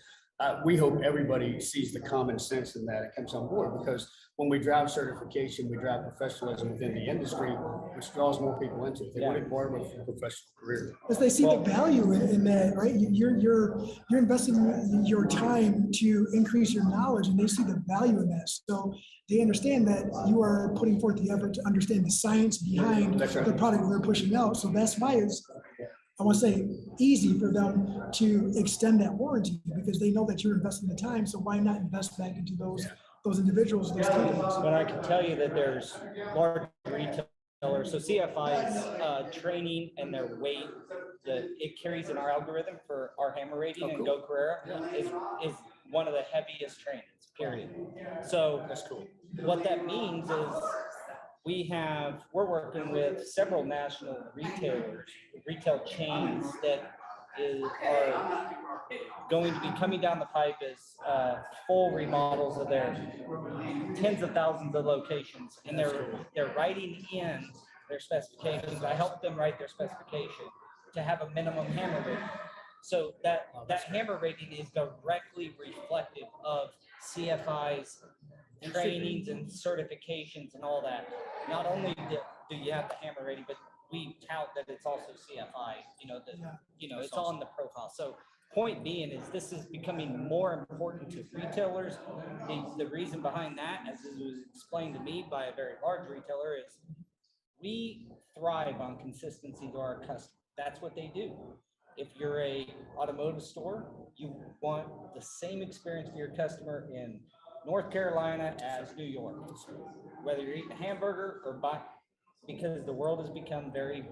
We hope everybody sees the common sense in that it comes on board, because when we drive certification, we drive professionalism within the industry, which draws more people into it. They want to be part of a professional career. As they see the value in that, right? You're investing your time to increase your knowledge, and they see the value in that. So they understand that you are putting forth the effort to understand the science behind That's right. the product they're pushing out. So that's why it's, I want to say, easy for them to extend that warranty, because they know that you're investing the time. So why not invest back into those individuals, those companies? But I can tell you that there's large retailers, so CFI's training and their weight that it carries in our algorithm for our hammer rating and Go Carrera is one of the heaviest trainings, period. So That's cool. what that means is we're working with several national retailers, retail chains that are going to be coming down the pipe as full remodels of their tens of thousands of locations, and they're writing in their specifications. I help them write their specification, to have a minimum hammer rating. So that hammer rating is directly reflective of CFI's trainings and certifications and all that. Not only do you have the hammer rating, but we tout that it's also CFI, it's on the profile. So point being is this is becoming more important to retailers. The reason behind that, as it was explained to me by a very large retailer, is we thrive on consistency to our customer. That's what they do. If you're a automotive store, you want the same experience for your customer in North Carolina as New York. Whether you're eating a hamburger or because the world has become very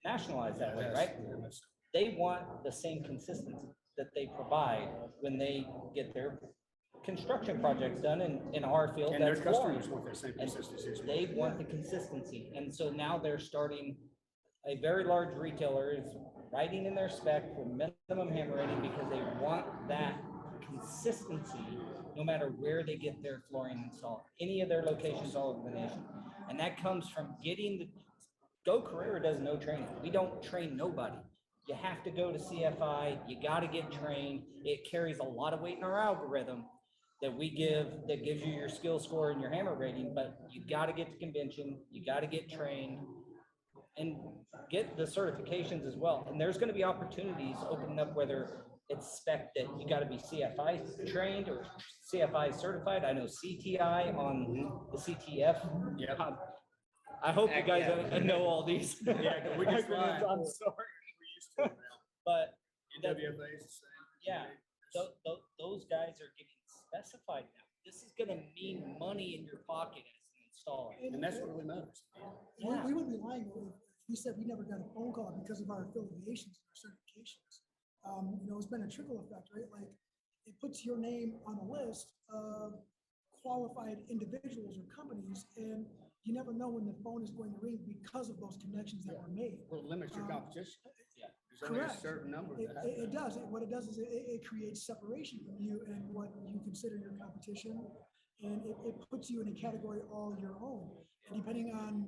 nationalized that way, right? They want the same consistency that they provide when they get their construction projects done in our field. And their that's customers flooring. want that same consistency as well. They want the consistency. And so now they're starting, a very large retailer is writing in their spec for minimum hammer rating because they want that consistency no matter where they get their flooring installed, any of their locations all over the nation. And that comes from Go Carrera does no training. We don't train nobody. You have to go to CFI, you got to get trained. It carries a lot of weight in our algorithm that we give, that gives you your skill score and your hammer rating, but you got to get to convention, you got to get trained and get the certifications as well. And there's going to be opportunities opening up, whether it's spec that you got to be CFI trained or CFI certified. I know CTI on the CTF. Yep. I hope you guys know all these. Yeah, we can fly. I'm sorry. We used to. But WFA is the same. yeah, those guys are getting specified now. This is going to mean money in your pocket as an installer. And that's what really matters. Yeah. We would be lying if we said we never got a phone call because of our affiliations and our certifications. It's been a trickle effect, right? Like it puts your name on a list of qualified individuals or companies, and you never know when the phone is going to ring because of those connections that were made. Well, it limits your competition. Yeah. There's only a Correct. certain number that have It that. does. What it does is it creates separation from you and what you consider your competition. And it puts you in a category all your own. And depending on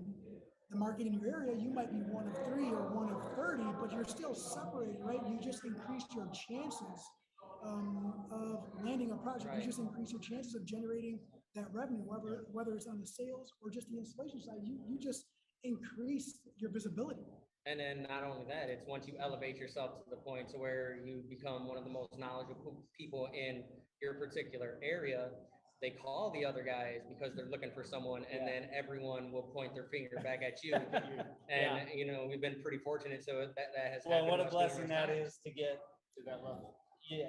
the market in your area, you might be one of 3 or one of 30, but you're still separated, right? You just increased your chances of landing a project. You just increase your chances of generating that revenue, whether it's on the sales or just the installation side. You just increase your visibility. And then not only that, it's once you elevate yourself to the point to where you become one of the most knowledgeable people in your particular area, they call the other guys because they're looking for someone, and then everyone will point their finger back at you. And we've been pretty fortunate, so that has Well, happened what a much blessing numerous that times. is to get. To that level. Yeah,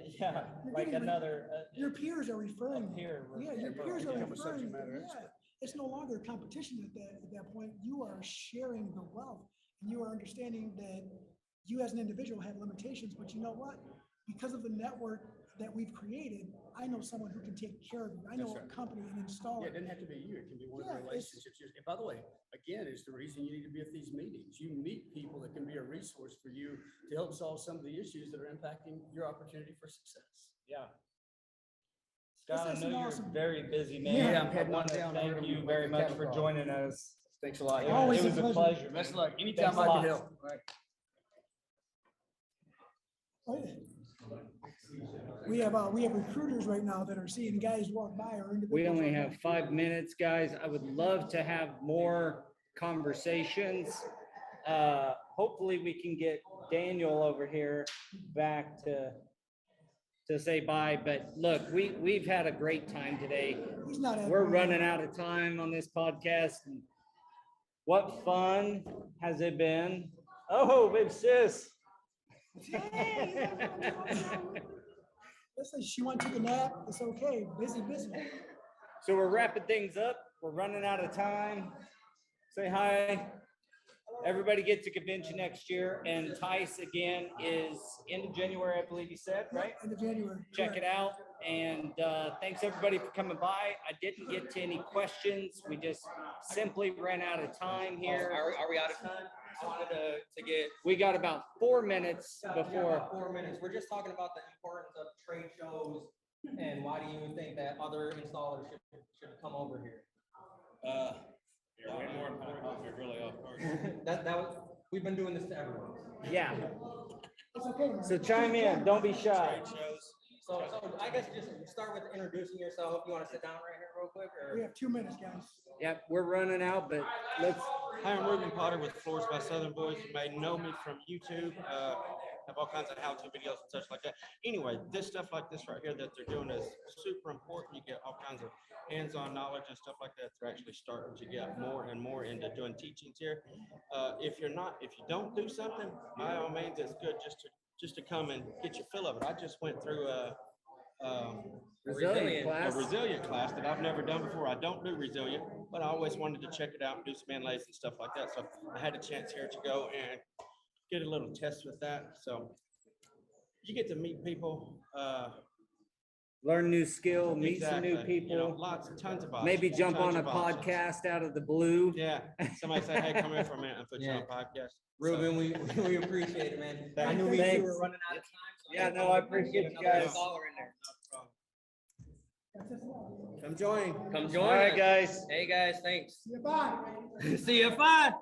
You're like getting another. Your peers are referring. Up here, Yeah, we're- your peers are become a subject referring. matter Yeah, expert. it's no longer competition at that point. You are sharing the wealth, and you are understanding that you as an individual have limitations, but you know what? Because of the network that we've created, I know someone who can take care of you. I know That's a right. company, an Yeah, installer. it doesn't have to be you. It can be one Yeah, of the relationships. And by the way, again, it's the reason you need to be at these meetings. You meet people that can be a resource for you to help solve some of the issues that are impacting your opportunity for success. Yeah. Scott, I This is know you're a awesome. very busy man. Yeah, I'm I heading on wanna down. Thank We're you gonna very make a much cattle for call. joining us. Thanks a lot. It guys. Always was a a pleasure. pleasure. Best of man. luck. Anytime Thanks I a can lot. help. We have recruiters right now that are seeing guys walk by or individuals. We only walk have by. 5 minutes, guys. I would love to have more conversations. Hopefully we can get Daniel over here back to say bye. But look, we've had a great time today. He's not. We're running out of time on this podcast. What fun has it been? Oh, babe sis. Listen, she wants to take a nap. It's okay. Busy. So we're wrapping things up. We're running out of time. Say hi. Everybody get to convention next year. And Tice again is end of January, I believe you said, right? End of January. Check it out. And thanks everybody for coming by. I didn't get to any questions. We just simply ran out of time here. Are we out of time? I wanted to get. We got about 4 minutes before. 4 minutes. We're just talking about the importance of trade shows, and why do you think that other installers should come over here? You're way more important than you're really off course. That was We've been doing this to everyone. Yeah, It's okay, man. so chime in, don't be shy. So I guess just start with introducing yourself. You want to sit down right here real quick or? We have 2 minutes, guys. Yep, we're running out, but let's, Hi, I'm Ruben Potter with Floors by Southern Boys. You may know me from YouTube. Have all kinds of how-to videos and such like that. Anyway, this stuff like this right here that they're doing is super important. You get all kinds of hands-on knowledge and stuff like that. They're actually starting to get more and more into doing teachings here. If you don't do something, by all means, it's good just to come and get your fill of it. I just went through resilient class. a resilient class that I've never done before. I don't do resilient, but I always wanted to check it out and do some inlays and stuff like that. So I had a chance here to go and get a little test with that. So you get to meet people, Learn new skill, meet some new exactly, you know, people, tons of options. maybe jump tons on a of options. podcast out of the blue. Yeah, somebody say, hey, come here for a minute and put you on a podcast. Ruben, we appreciate it, man. I knew we Thanks. were running out of time. So Yeah, no, I appreciate you another guys. caller in there. Come join. Come All join right, us. guys. Hey, guys, thanks. Yeah, bye. See you. Bye.